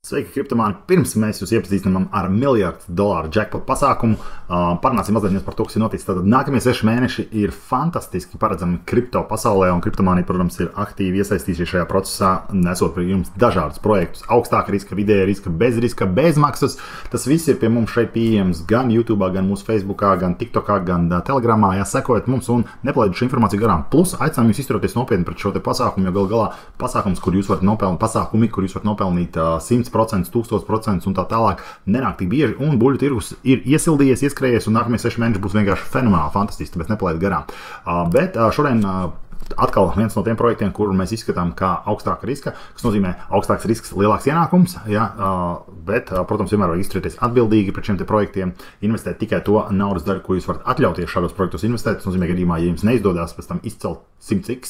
Sveiki, kriptomāni! Pirms mēs jūs iepazīstinām ar miljardu dolāru jackpot pasākumu, parunāsim mazliet par to, kas ir noticis. Tātad nākamie 6 mēneši ir fantastiski paredzami kripto pasaulē, un kriptomāni, protams, ir aktīvi iesaistījušies šajā procesā, nesot pie jums dažādus projektus. Augstāka riska, vidēja riska, bez maksas. Tas viss ir pie mums šeit pieejams gan YouTube, gan mūsu Facebookā, gan TikTokā, gan Telegramā. Sekojiet mums un nepalaidiet šo informāciju garām. Plus, aicinām jūs izturēties nopietni pret šo te pasākumu, jo gal galā pasākums, kur jūs varat nopelnīt, pasākumi, kur jūs varat nopelnīt 100%, 1000% un tā tālāk, nenāk tik bieži, un buļļu tirgus ir iesildījies, ieskrējies, un nākamie 6 mēneši būs vienkārši fenomenāli, fantastiski, tāpēc nepalaidiet garām. Bet šodien atkal viens no tiem projektiem, kuru mēs izskatām kā augstāka riska, kas nozīmē augstāks risks, lielāks ienākums, bet, protams, vienmēr vajag izturēties atbildīgi pret šiem te projektiem, investēt tikai to naudas daļu, ko jūs varat atļauties šādos projektos investēt. Tas nozīmē, gadījumā, ja jums neizdodas pēc tam izcelt 100x,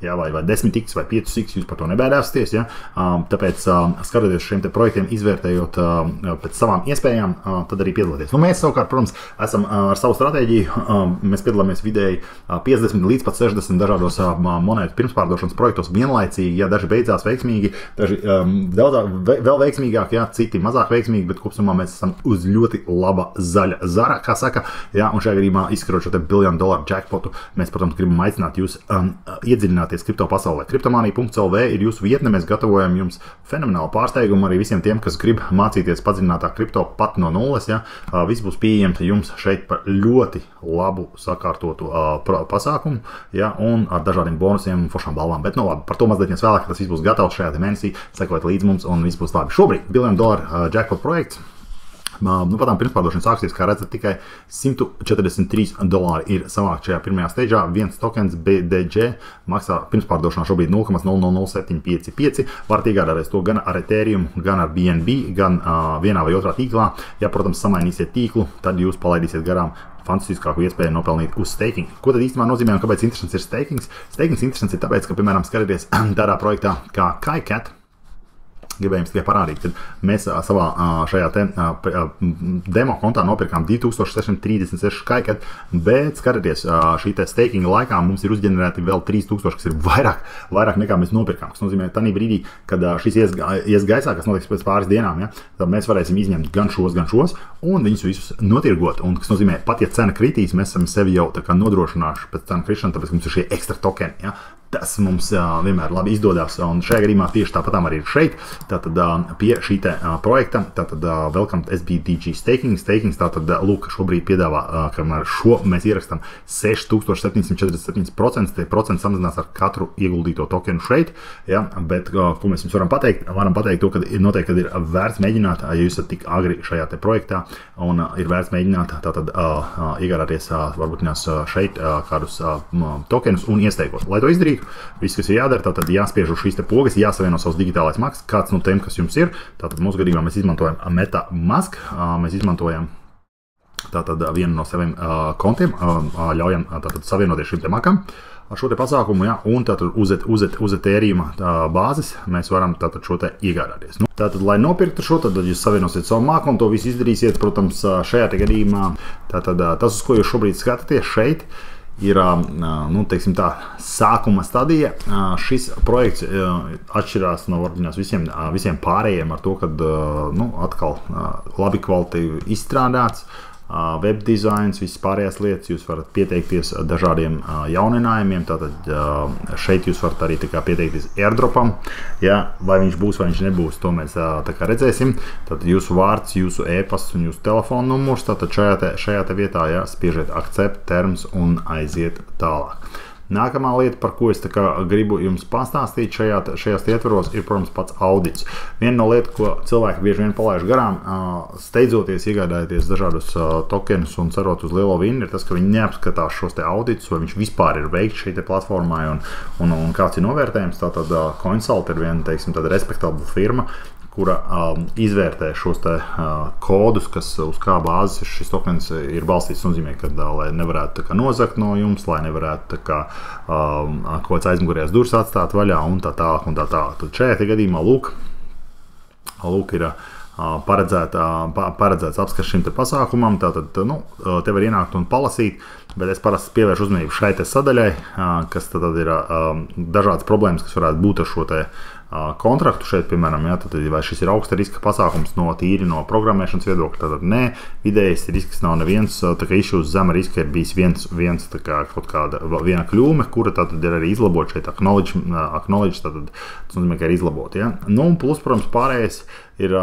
vai 10x vai 5x, jūs par to nebēdāsieties. Tāpēc, skatoties šiem te projektiem, izvērtējot pēc savām iespējām, tad arī piedalīties. Mēs savukārt, protams, esam ar savu stratēģiju, mēs piedalāmies vidēji 50 līdz pat 60 dažādos monētu pirmspārdošanas projektos vienlaicīgi, daži beidzās veiksmīgi, daži vēl veiksmīgāk, citi mazāk veiksmīgi, bet kopumā mēs esam uz ļoti laba zaļa zara, kā saka, un šajā gadījumā izskarot šo te $1 billion jackpotu, mēs, protams, gribam aicināt jūs iedziļināties kripto pasaulē. Kriptomānija.lv ir jūsu vietne, mēs gatavojam jums fenomenālu pārsteigumu arī visiem tiem, kas grib mācīties padziļinātāk kripto pat no nulles, viss būs pieejams jums šeit par ļoti labu sakārtotu pasākumu, un ar dažādiem bonusiem un foršām balvām, bet labi, par to mazliet vēlāk, tas viss būs gatavs šajā mēnesī, sekojiet līdz mums un viss būs labi. Šobrīd $1 billion jackpot projekts. Patām pirmspārdošana sāksies, kā redzat, tikai $143 ir savākt šajā pirmajā steidžā. Viens tokens BDG maksā pirmspārdošanā šobrīd 0,00755. Varat iegādāties to gan ar Ethereum, gan ar BNB, gan vienā vai otrā tīklā. Ja, protams, samainīsiet tīklu, tad jūs palaidīsiet garām fantastiskāku iespēju nopelnīt uz staking. Ko tad īstenībā nozīmē un kāpēc interesants ir stakings? Stakings interesants ir tāpēc, ka, piemēram, skatāties tādā projektā kā KaiCat, gribējums tikai parādīt, kad mēs savā šajā te demo kontā nopirkām 2636 KaiCat, bet skatoties šī te stakinga laikā mums ir uzģenerēti vēl 3000, kas ir vairāk nekā mēs nopirkām. Kas nozīmē, tanī brīdī, kad šis ies gaisā, kas notiks pēc pāris dienām, tad mēs varēsim izņemt gan šos, un viņus visus notirgot. Un kas nozīmē, pat ja cena kritīs, mēs esam sevi jau tā kā nodrošinājuši pēc cenu krišana, tāpēc mums ir šie ekstra tokeni. Tas mums vienmēr labi izdodas, un šajā gadījumā tieši tāpatām arī ir šeit. Tātad pie šī te projekta, tātad Welcome to SBDG Staking, lūk, šobrīd piedāvā, kamēr šo mēs ierakstām 6747%, tie procenti samazinās ar katru ieguldīto tokenu šeit, bet ko mēs jums varam pateikt? Varam pateikt to, ka noteikti, kad ir vērts mēģināt, ja jūs esat tik agri šajā te projektā, un ir vērts mēģināt tātad iegādāties varbūt šeit kādus tokenus un iesteikot. Lai to izdarītu, viss, kas ir jādara, tātad jāspiež uz šīs te pogas, jāsavieno savs digitālais maksas, kāds no tiem, kas jums ir. Tātad mūsu gadījumā mēs izmantojam MetaMask, mēs izmantojam tātad vienu no saviem kontiem, ļaujam tātad savienoties šim te makam ar šo te pasākumu, un tātad uz Ethereum bāzes mēs varam tātad šo te iegādāties. Tātad, lai nopirktu šo, tad jūs savienosiet savu maku un to visu izdarīsiet, protams, šajā te gadījumā. Tātad tas, uz ko jūs šobrīd skatāties šeit, ir, teiksim tā, sākuma stadija. Šis projekts atšķirās no visiem pārējiem ar to, kad, atkal labi kvalitīvi izstrādāts, web dizains, visas pārējās lietas, jūs varat pieteikties dažādiem jauninājumiem, tātad šeit jūs varat arī tā kā pieteikties airdropam, vai viņš būs, vai viņš nebūs, to mēs tā kā redzēsim. Tātad jūsu vārds, jūsu e-pasts un jūsu telefona numurs, tātad šajā te vietā, spiežiet accept terms un aiziet tālāk. Nākamā lieta, par ko es tā kā gribu jums pastāstīt šajās ietvaros, ir, protams, pats audits. Viena no lieta, ko cilvēki bieži vien palaiž garām, steidzoties iegādājoties dažādus tokenus un cerot uz lielo vinnu, ir tas, ka viņi neapskatās šos te auditus, vai viņš vispār ir veikts šeit platformai un kāds ir novērtējums. Tātad Coinsalt ir viena, teiksim, tāda respektabla firma, kura izvērtē šos te kodus, kas uz kā bāzes šis tokens ir balstīts. Tas nozīmē, ka lai nevarētu tā kā nozakt no jums, lai nevarētu tā kā kaut kāds aizmugurējās durvis atstāt vaļā un tā tālāk un tā tālāk. Tad šajā te gadījumā lūk ir paredzēts apskats šim te pasākumam, tātad, te var ienākt un palasīt, bet es parasti pievēršu uzmanību šai te sadaļai, kas tad ir dažādas problēmas, kas varētu būt ar šo te kontraktu šeit, piemēram, jā, tad, vai šis ir augsta riska pasākums tīri no programmēšanas viedokļa, tad nē, vidējais risks nav neviens, tā kā izšūs zema riska ir bijis viens tā kā kaut kāda viena kļūme, kura tātad ir arī izlabot šeit acknowledge tātad, tas nozīmē, ka ir izlabot, ja. Nu, un plus, protams, pārējais ir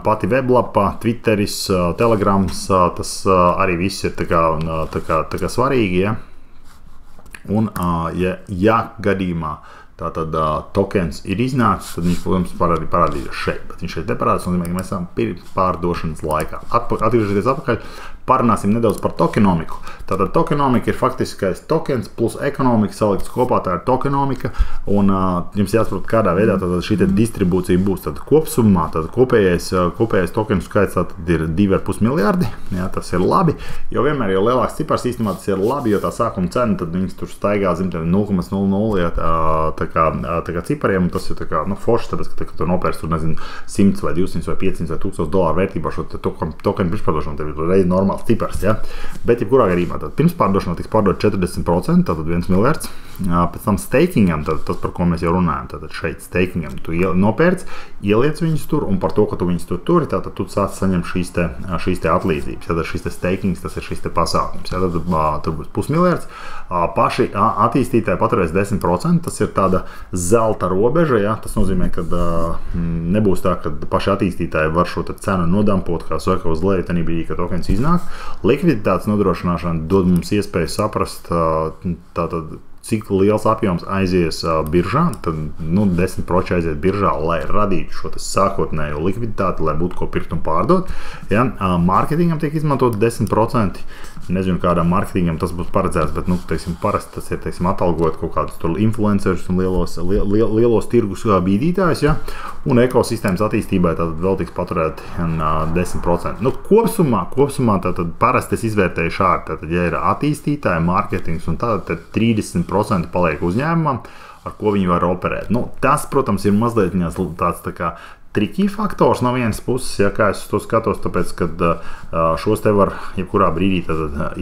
pati weblapa, Twitteris, Telegrams, tas arī viss ir tā kā svarīgi, ja. Un, ja gadījumā tātad tokens ir iznācis, tad viņš, protams, parādīsies šeit, bet viņš šeit neparādās, nozīmē, ka mēs esam pārdošanas laikā. Atgriežoties atpakaļ, parunāsim nedaudz par tokenomiku. Tātad tokenomika ir faktiskais tokens plus ekonomika salikts kopā, tā ir tokenomika, un jums jāsaprot, kādā veidā tātad šī distribūcija būs. Tad kopsumā, tad kopējais tokenu skaits tātad ir 2,5 miljardi, jā, tas ir labi, jo vienmēr, jo lielāks cipars īstenībā tas ir labi, jo tā sākuma cena, tad viņas tur staigā zem 0,00 tā kā cipariem, un tas ir tā kā, nu, forši, tāpēc, ka tu nopērsi tur, nezinu, 100 vai 200 vai 500 vai 1000 dolāru vērtībā šo tokenu priekšpārdošanu, tev ir reizi normāls cipars, ja? Bet jebkurā gadījumā, tad pirms pārdošanā tiks pārdot 40%, tātad 1 miljards, pēc tam stakingam, tad tas, par ko mēs jau runājam, tātad šeit stakingam, tu nopērc, ieliec viņus tur, un par to, ka tu viņus tur turi, tātad tu sāc saņemt šīs te atlīdzības, tātad šis te stakings, tas ir šis te pasākums, ja? Tad tur būs pusmiljards, paši attīstītāji paturēs 10%, tas ir tāda zelta robeža, ja? Tas nozīmē, ka nebūs tā, ka paši attīstītāji var šo cenu nodampot, kā saka, uz leju, tanī brīdī, ka tokens iznāk. Likviditātes nodrošināšana dod mums iespēju saprast, tātad, cik liels apjoms aizies biržā, tad 10% aiziet biržā, lai radītu šo sākotnējo likviditāti, lai būtu ko pirkt un pārdot. Ja? Mārketingam tiek izmantot 10%. Nezinu, kādām mārketingam tas būs paredzēts, bet, parasti tas ir, atalgot kaut kādus tur influencerus un lielos tirgus bīdītājus, ja? Un ekosistēmas attīstībai tātad vēl tiks paturēt 10%. Kopsumā tātad parasti es izvērtēju šādi, tātad, ja ir attīstītāji, mārketings un tad 30% paliek uzņēmumam, ar ko viņi var operēt. Tas, protams, ir mazliet tāds tā kā trikī faktors no vienas puses, ja kā es to skatos, tāpēc, kad šos te var jebkurā brīdī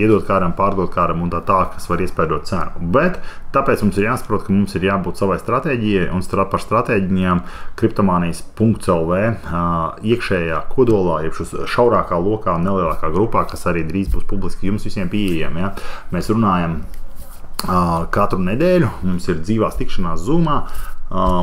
iedot kādam, pārdot kādam un tā, kas var iespēdot cenu. Bet tāpēc mums ir jāsaprot, ka mums ir jābūt savai stratēģijai un par stratēģijām kriptomānijas.lv iekšējā kodolā, jeb šos šaurākā lokā un nelielākā grupā, kas arī drīz būs publiski jums visiem pieejami. Ja? Mēs runājam katru nedēļu, mums ir dzīvās tikšanās Zoomā,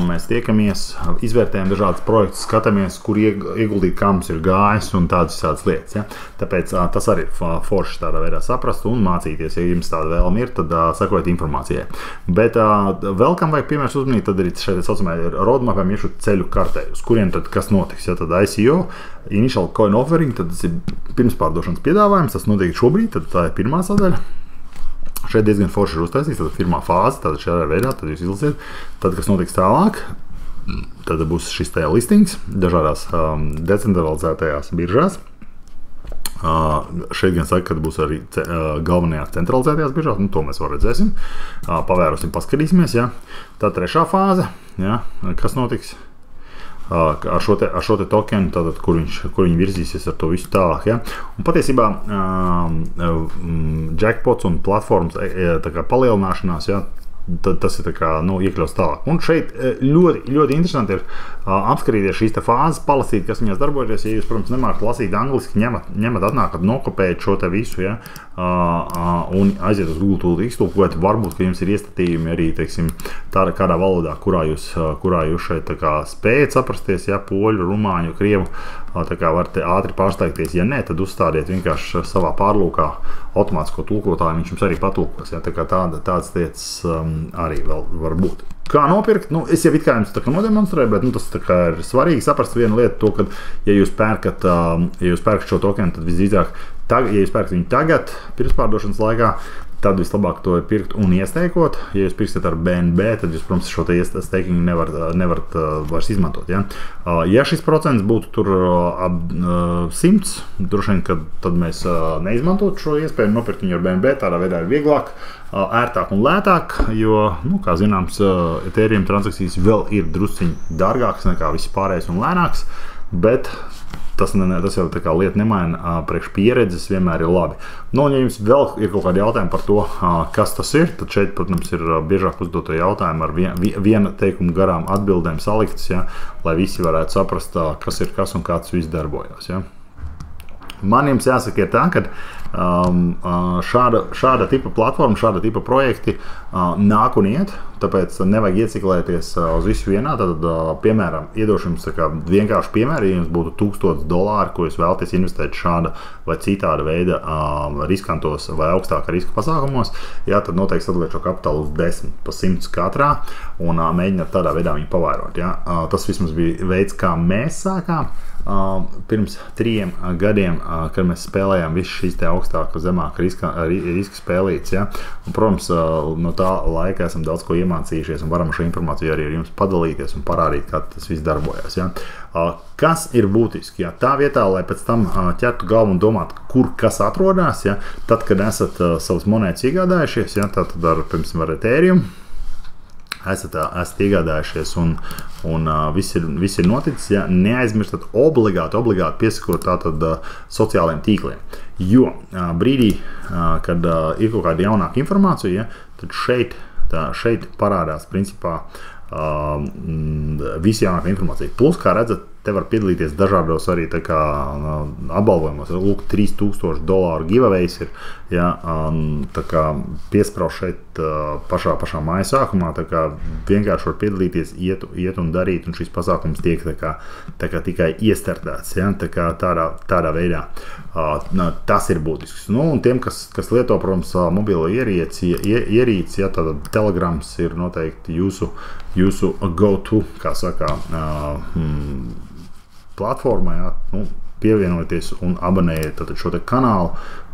mēs tiekamies, izvērtējam dažādas projektus, skatāmies, kur ieguldīt, kā mums ir gājis un tādas lietas. Ja? Tāpēc tas arī ir forši tādā veidā saprast un mācīties, ja jums tāda vēlme ir, tad sekojiet informācijai. Bet vēl kam vajag piemērs uzmanīt, tad arī šeit saucamā roadmapam iešu ceļu kartē, uz kuriem tad kas notiks. Ja? Tad ICO, Initial Coin Offering, tad tas ir pirmspārdošanas piedāvājums, tas notiek šobrīd, tad tā ir pirmā sadaļa. Šeit diezgan forši ir uztaisīts, tad pirmā fāze, tad šādā veidā, tad jūs izlasiet. Tad, kas notiks tālāk, tad būs šis te listings dažādās decentralizētajās biržās. Šeit gan saka, ka būs arī galvenajās centralizētajās biržās, to mēs vēl redzēsim. Pavērosim, paskatīsimies, ja. Tā trešā fāze, ja, kas notiks ar šo te tokenu, tātad, kur viņi virzīsies ar to visu tālāk. Ja? Un patiesībā jackpots un platformas tā kā palielināšanās, ja? Tad tas ir tā kā, iekļauts tālāk. Un šeit ļoti, ļoti interesanti ir apskatīties šīs te fāzes, palasīt, kas viņās darbojas. Ja jūs, protams, nemākat lasīt angliski, ņemat atnākat, nokopējat šo te visu, ja? Un aiziet uz Google Tool iztulkojat, varbūt, ka jums ir iestatījumi arī, tāda kādā valodā, kurā jūs šeit tā kā spējat saprasties, ja, poļu, rumāņu, krievu, tā kā varat ātri pārsteigties. Ja nē, tad uzstādiet vienkārši savā pārlūkā automātisko tulkotāju, viņš jums arī patulkos, ja, tā kā tādas lietas arī vēl var būt. Kā nopirkt? Es jau it kā jums tā kā nodemonstrēju, bet tas tā kā ir svarīgi saprast vienu lietu, to, ka, ja jūs pērkat šo tokenu, tad visdrīzāk, ja jūs pērkat viņu tagad, pirmspārdošanas laikā, tad vislabāk to ir pirkt un iesteikot. Ja jūs pirksiet ar BNB, tad jūs, protams, šo te steikingu nevarat vairs izmantot. Ja? Ja šis procents būtu tur ap 100, droši vien, tad mēs neizmantotu šo iespēju nopirkt viņu ar BNB, tādā veidā ir vieglāk, ērtāk un lētāk, jo, kā zināms, Ethereum transakcijas vēl ir drusciņi dārgākas nekā viss pārējais un lēnāks, bet tas jau tā kā lieta nemaina, priekš pieredzes vienmēr ir labi. Nu, un ja jums vēl ir kaut kādi jautājumi par to, kas tas ir, tad šeit, protams, ir biežāk uzdoto jautājumu ar viena teikuma garām atbildēm saliktas, ja, lai visi varētu saprast, kas ir kas un kā tas viss darbojas. Ja. Man jums jāsaka ir tā, ka šāda tipa platforma, šāda tipa projekti nāk un iet, tāpēc nevajag ieciklēties uz visu vienā. Tad, piemēram, iedošu jums vienkārši piemēru, ja jums būtu $1000, ko jūs vēlaties investēt šāda vai citāda veida riskantos vai augstāka riska pasākumos, jā, tad noteikti sadaliet šo kapitālu uz 10 pa 100 katrā un mēģināt tādā veidā viņu pavairot. Jā. Tas vismaz bija veids, kā mēs sākām. Pirms 3 gadiem, kad mēs spēlējām visu šīs te augstāka, zemāka riska spēlītes. Ja? Un, protams, no tā laika esam daudz ko iemācījušies un varam šo informāciju arī ar jums padalīties un parādīt, kā tas viss darbojas. Ja? Kas ir būtiski? Ja? Tā vietā, lai pēc tam ķertu galvu un domātu, kur kas atrodas, ja? Tad, kad esat savas monētas iegādājušies, ja? Tad piemēram, ar Ethereum, esat iegādājušies un viss ir noticis, ja neaizmirstat obligāti piesakot tātad sociālajiem tīkliem. Jo brīdī, kad ir kaut kāda jaunāka informācija, ja, tad šeit parādās principā visi jaunākā informācija. Plus, kā redzat, te var piedalīties dažādos arī tā kā apbalvojumos. Lūk, $3000 giveaways ir, ja, tā kā piesprauž šeit pašā māja sākumā, tā kā vienkārši var piedalīties, iet un darīt, un šis pasākums tiek tā kā tikai iestartēts, ja, tā kā tādā veidā. Tas ir būtisks. Nu, un tiem, kas lieto, protams, mobilo ierīci, ja, tad Telegrams ir noteikti jūsu go-to, kā saka, platformā, ja, nu, pievienojieties un abonējiet šo te kanālu,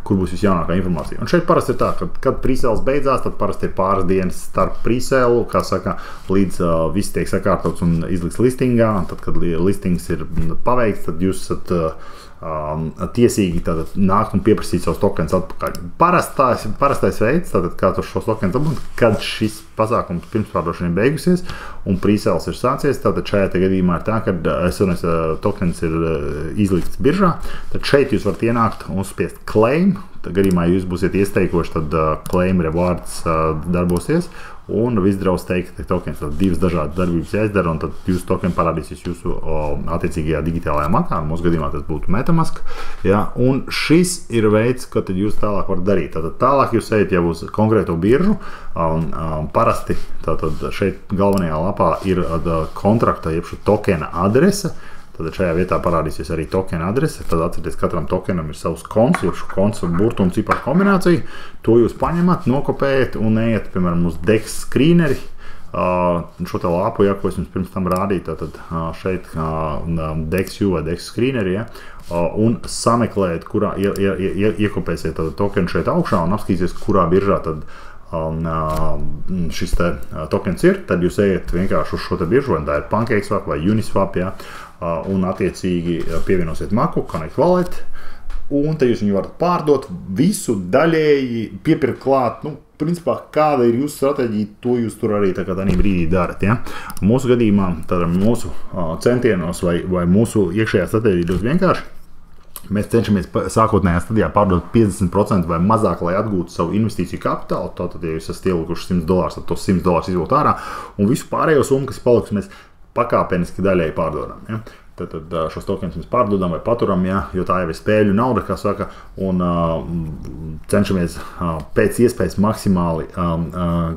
kur būs visjaunākā informācija. Un šeit parasti ir tā, ka, kad presales beidzās, tad parasti ir pāris dienas starp preselu, kā saka, līdz viss tiek sakārtots un izlikts listingā. Tad, kad listings ir paveikts, tad jūs esat tiesīgi nākt un pieprasīt savus tokenus atpakaļ. Parastais veids, tātad, kā tu šos tokenus dabūt, kad šis pasākums pirmspārdošana ir beigusies un presales ir sācies, tātad šajā gadījumā ir tā, kad tokens ir izlikts biržā, tad šeit jūs varat ienākt un spiest claim. Tad gadījumā jūs būsiet iesteikoši, tad claim rewards darbosies. Un withdraws teikt tokens, tad divas dažādas darbības jāizdara, un tad jūsu tokeni parādīsies jūsu attiecīgajā digitālajā matā. Mūsu gadījumā tas būtu MetaMask. Ja? Un šis ir veids, ko tad jūs tālāk varat darīt. Tātad tālāk jūs ejat jau uz konkrēto biržu, un parasti tātad šeit galvenajā lapā ir kontrakta, jeb šo tokena adrese. Tad šajā vietā parādīsies arī tokena adrese. Tad atcerieties, katram tokenam ir savs konts, jeb šo konts un burtu un ciparu kombināciju. To jūs paņemat, nokopējat un ejat, piemēram, uz DEX screeneri. Šo te lapu, ja, ko es jums pirms tam rādīju, tad šeit DEXU vai DEX screeneri, ja, un sameklējat, kurā iekopēsiet tokenu šeit augšā un apskatīsies, kurā biržā tad šis te tokens ir. Tad jūs ejat vienkārši uz šo te biržu, vai tā ir PancakeSwap vai Uniswap, ja, un attiecīgi pievienosiet maku, Connect Wallet, un te jūs viņu varat pārdot visu daļēji, piepirkt klāt, nu, principā, kāda ir jūsu stratēģija, to jūs tur arī tādā brīdī darat, ja. Mūsu gadījumā, tātad mūsu centienos vai mūsu iekšējā stratēģija ļoti vienkārši. Mēs cenšamies sākotnējā stadijā pārdot 50% vai mazāk, lai atgūtu savu investīciju kapitālu. Tātad, ja jūs esat ielikuši $100, tad tos $100 izvilkt ārā, un visu pārējo summu, kas paliks, mēs pakāpeniski daļēji pārdodam. Ja? Tad šos tokenus mēs pārdodam vai paturam, ja? Jo tā jau ir spēļu nauda, kā saka, un cenšamies pēc iespējas maksimāli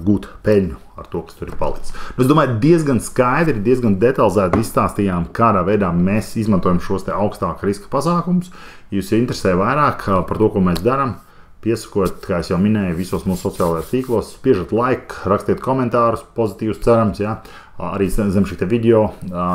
gūt peļņu ar to, kas tur ir palicis. Es domāju, diezgan skaidri, diezgan detalizēti izstāstījām, kādā veidā mēs izmantojam šos te augstāka riska pasākumus. Ja jūs interesē vairāk par to, ko mēs darām, piesakot, kā es jau minēju, visos mūsu sociālajos tīklos, spiežat like, rakstiet komentārus, pozitīvus cerams, ja? Arī zem šī video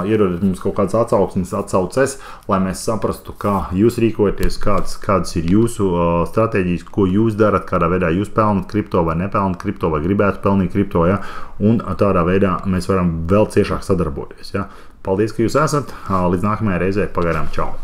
ierodat mums kaut kādas atsauces, lai mēs saprastu, kā jūs rīkojaties, kādas ir jūsu stratēģijas, ko jūs darat, kādā veidā jūs pelnat kripto vai nepelnat kripto vai gribētu pelnīt kripto, ja? Un tādā veidā mēs varam vēl ciešāk sadarboties. Ja? Paldies, ka jūs esat, līdz nākamajai reizei, pagaidām, čau!